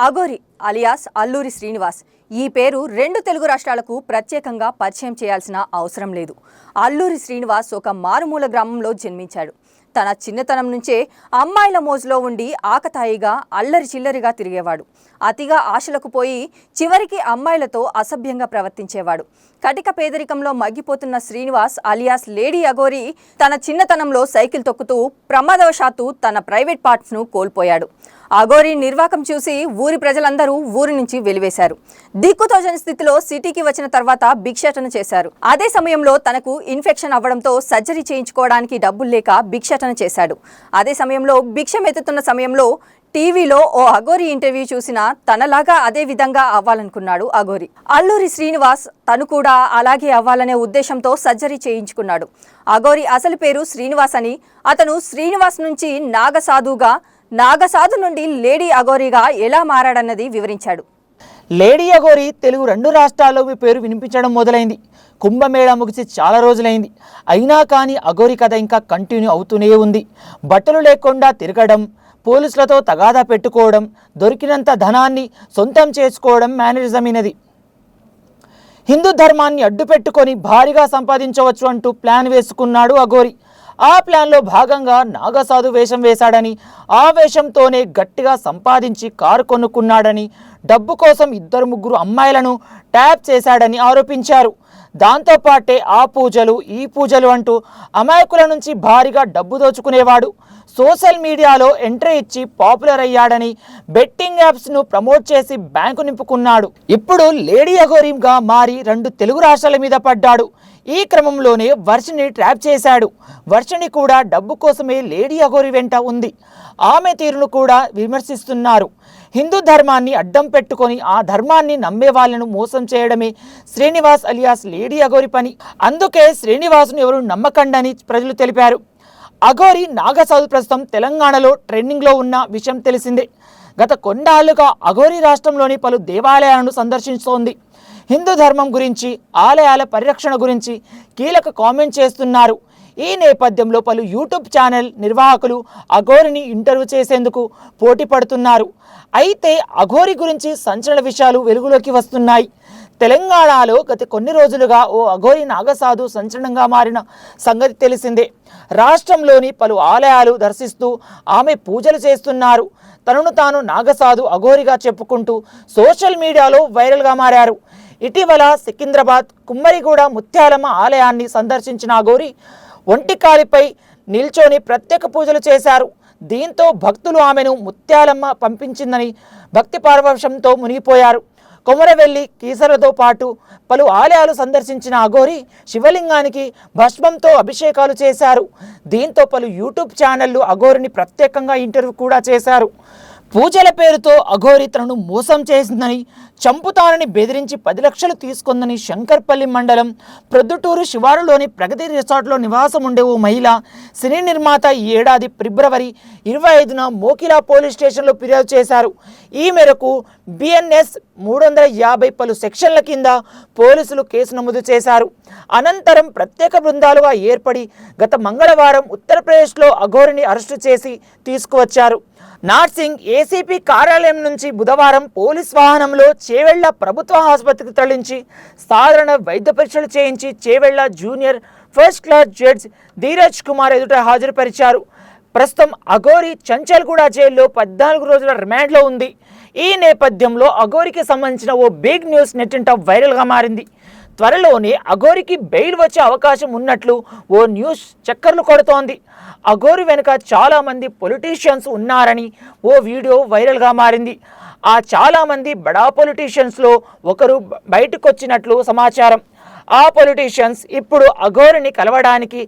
Aghori alias Alluri Srinivas ఈ పేరు రెండు తెలుగు రాష్ట్రాలకు ప్రత్యేకంగా పరిచయం చేయాల్సిన అవసరం లేదు. అల్లూరి శ్రీనివాస్ ఒక మారుమూల గ్రామంలో జన్మించాడు. తన చిన్నతనం నుంచే అమ్మాయిల మోజులో ఉండి ఆకతాయిగా అల్లరి చిల్లరిగా తిరిగేవాడు. అతిగా ఆశలకు పోయి చివరికి అమ్మాయిలతో అసభ్యంగా ప్రవర్తించేవాడు. కటిక పేదరికంలో మగ్గిపోతున్న శ్రీనివాస్ అలియాస్ లేడీ అఘోరి తన చిన్నతనంలో సైకిల్ తొక్కుతూ ప్రమాదవశాత్తు తన ప్రైవేట్ పార్ట్స్ను కోల్పోయాడు. అఘోరి నిర్వాకం చూసి ఊరి ప్రజలందరూ ఊరి నుంచి వెలివేశారు. దిక్కుతోచని స్థితిలో సిటీకి వచ్చిన తర్వాత భిక్షాటన చేశారు. అదే సమయంలో తనకు ఇన్ఫెక్షన్ అవ్వడంతో సర్జరీ చేయించుకోవడానికి డబ్బులు లేక భిక్షాటన చేశాడు. అదే సమయంలో భిక్షమెత్తుతున్న సమయంలో టీవీలో ఓ అఘోరి ఇంటర్వ్యూ చూసిన తనలాగా అదే విధంగా అవ్వాలనుకున్నాడు అఘోరి. అల్లూరి శ్రీనివాస్ తను కూడా అలాగే అవ్వాలనే ఉద్దేశంతో సర్జరీ చేయించుకున్నాడు. అఘోరి అసలు పేరు శ్రీనివాస్ అని, అతను శ్రీనివాస్ నుంచి నాగసాధుగా, నాగసాధు నుండి లేడీ అఘోరిగా ఎలా మారాడన్నది వివరించాడు. లేడీ అఘోరి తెలుగు రెండు రాష్ట్రాల్లో మీ పేరు వినిపించడం మొదలైంది. కుంభమేళా ముగిసి చాలా రోజులైంది. అయినా కానీ అఘోరి కథ ఇంకా కంటిన్యూ అవుతూనే ఉంది. బట్టలు లేకుండా తిరగడం, పోలీసులతో తగాదా పెట్టుకోవడం, దొరికినంత ధనాన్ని సొంతం చేసుకోవడం మేనరిజమైనది. హిందూ ధర్మాన్ని అడ్డుపెట్టుకొని భారీగా సంపాదించవచ్చు అంటూ ప్లాన్ వేసుకున్నాడు అఘోరి. ఆ ప్లాన్లో భాగంగా నాగసాధు వేషం వేశాడని, ఆ వేషంతోనే గట్టిగా సంపాదించి కారు కొనుక్కున్నాడని, డబ్బు కోసం 2-3 అమ్మాయిలను ట్యాప్ చేశాడని ఆరోపించారు. దాంతోపాటే ఆ పూజలు ఈ పూజలు అంటూ అమాయకుల నుంచి భారీగా డబ్బు దోచుకునేవాడు. సోషల్ మీడియాలో ఎంట్రీ ఇచ్చి పాపులర్ అయ్యాడని బెట్టింగ్ యాప్స్ను ప్రమోట్ చేసి బ్యాంకు నింపుకున్నాడు. ఇప్పుడు లేడీ అఘోరిగా మారి 2 తెలుగు రాష్ట్రాల మీద పడ్డాడు. ఈ క్రమంలోనే వర్షిని ట్రాప్ చేశాడు. వర్షిని కూడా డబ్బు కోసమే లేడీ అఘోరి వెంట ఉంది. ఆమె తీరును కూడా విమర్శిస్తున్నారు. హిందూ ధర్మాన్ని అడ్డం పెట్టుకొని ఆ ధర్మాన్ని నమ్మే వాళ్ళను మోసం చేయడమే శ్రీనివాస్ అలియాస్ లేడీ అఘోరి పని. అందుకే శ్రీనివాస్ను ఎవరు నమ్మకండని ప్రజలు తెలిపారు. అఘోరి నాగసాధు ప్రస్తుతం తెలంగాణలో ట్రెండింగ్లో ఉన్న విషయం తెలిసిందే. గత కొన్నాళ్లుగా అఘోరి రాష్ట్రంలోని పలు దేవాలయాలను సందర్శిస్తోంది. హిందూ ధర్మం గురించి, ఆలయాల పరిరక్షణ గురించి కీలక కామెంట్ చేస్తున్నారు. ఈ నేపథ్యంలో పలు యూట్యూబ్ ఛానల్ నిర్వాహకులు అఘోరిని ఇంటర్వ్యూ చేసేందుకు పోటీ పడుతున్నారు. అయితే అఘోరి గురించి సంచలన విషయాలు వెలుగులోకి వస్తున్నాయి. తెలంగాణలో గత కొన్ని రోజులుగా ఓ అఘోరి నాగసాధు సంచలనంగా మారిన సంగతి తెలిసిందే. రాష్ట్రంలోని పలు ఆలయాలు దర్శిస్తూ ఆమె పూజలు చేస్తున్నారు. తనను తాను నాగసాధు అఘోరిగా చెప్పుకుంటూ సోషల్ మీడియాలో వైరల్గా మారారు. ఇటీవల సికింద్రాబాద్ కుమ్మరిగూడ ముత్యాలమ్మ ఆలయాన్ని సందర్శించిన అఘోరి ఒంటికాలిపై నిల్చొని ప్రత్యేక పూజలు చేశారు. దీంతో భక్తులు ఆమెను ముత్యాలమ్మ పంపించిందని భక్తి పారవశంతో మునిగిపోయారు. కొమరవెల్లి, కీసరతో పాటు పలు ఆలయాలు సందర్శించిన అఘోరి శివలింగానికి భస్మంతో అభిషేకాలు చేశారు. దీంతో పలు యూట్యూబ్ ఛానళ్లు అఘోరిని ప్రత్యేకంగా ఇంటర్వ్యూ కూడా చేశారు. పూజల పేరుతో అఘోరి తనను మోసం చేసిందని, చంపుతానని బెదిరించి 10 లక్షలు తీసుకుందని శంకర్పల్లి మండలం ప్రొద్దుటూరు శివారులోని ప్రగతి రిసార్ట్లో నివాసం ఉండే ఓ మహిళ సినీ నిర్మాత ఈ ఏడాది ఫిబ్రవరి 25న మోకిలా పోలీస్ స్టేషన్లో ఫిర్యాదు చేశారు. ఈ మేరకు BNS 350 పలు సెక్షన్ల కింద పోలీసులు కేసు నమోదు చేశారు. అనంతరం ప్రత్యేక బృందాలుగా ఏర్పడి గత మంగళవారం ఉత్తరప్రదేశ్లో అఘోరిని అరెస్టు చేసి తీసుకువచ్చారు. నార్సింగ్ ఏసీపీ కార్యాలయం నుంచి బుధవారం పోలీస్ వాహనంలో చేవెళ్ల ప్రభుత్వ ఆసుపత్రికి తరలించి సాధారణ వైద్య పరీక్షలు చేయించి Chevella junior first class judge Dheeraj Kumar ఎదుట హాజరుపరిచారు. ప్రస్తుతం అఘోరి చంచల్గూడ జైల్లో 14 రోజుల రిమాండ్లో ఉంది. ఈ నేపథ్యంలో అఘోరికి సంబంధించిన ఓ బిగ్ న్యూస్ నెట్టింట వైరల్గా మారింది. త్వరలోనే అఘోరికి బెయిల్ వచ్చే అవకాశం ఉన్నట్లు ఓ న్యూస్ చక్కర్లు కొడుతోంది. అఘోరి వెనుక చాలామంది పొలిటీషియన్స్ ఉన్నారని ఓ వీడియో వైరల్గా మారింది. ఆ చాలామంది బడా పొలిటీషియన్స్లో ఒకరు బయటకు వచ్చినట్లు సమాచారం. ఆ పొలిటీషియన్స్ ఇప్పుడు అఘోరిని కలవడానికి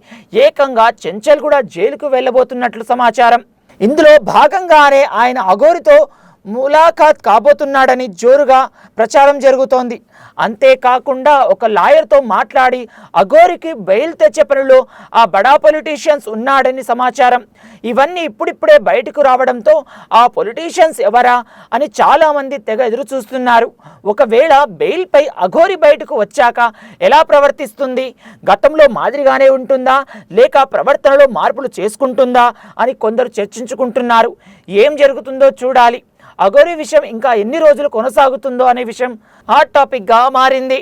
ఏకంగా చెంచల్గూడ జైలుకు వెళ్ళబోతున్నట్లు సమాచారం. ఇందులో భాగంగానే ఆయన అఘోరితో ములాఖాత్ కాబోతున్నాడని జోరుగా ప్రచారం జరుగుతోంది. అంతేకాకుండా ఒక లాయర్తో మాట్లాడి అఘోరికి బెయిల్ తెచ్చే పనిలో ఆ బడా పొలిటీషియన్స్ ఉన్నాడని సమాచారం. ఇవన్నీ ఇప్పుడిప్పుడే బయటకు రావడంతో ఆ పొలిటీషియన్స్ ఎవరా అని చాలామంది తెగ ఎదురు చూస్తున్నారు. ఒకవేళ బెయిల్పై అఘోరి బయటకు వచ్చాక ఎలా ప్రవర్తిస్తుంది, గతంలో మాదిరిగానే ఉంటుందా లేక ప్రవర్తనలో మార్పులు చేసుకుంటుందా అని కొందరు చర్చించుకుంటున్నారు. ఏం జరుగుతుందో చూడాలి. అఘోరి విషయం ఇంకా ఎన్ని రోజులు కొనసాగుతుందో అనే విషయం హాట్ టాపిక్గా మారింది.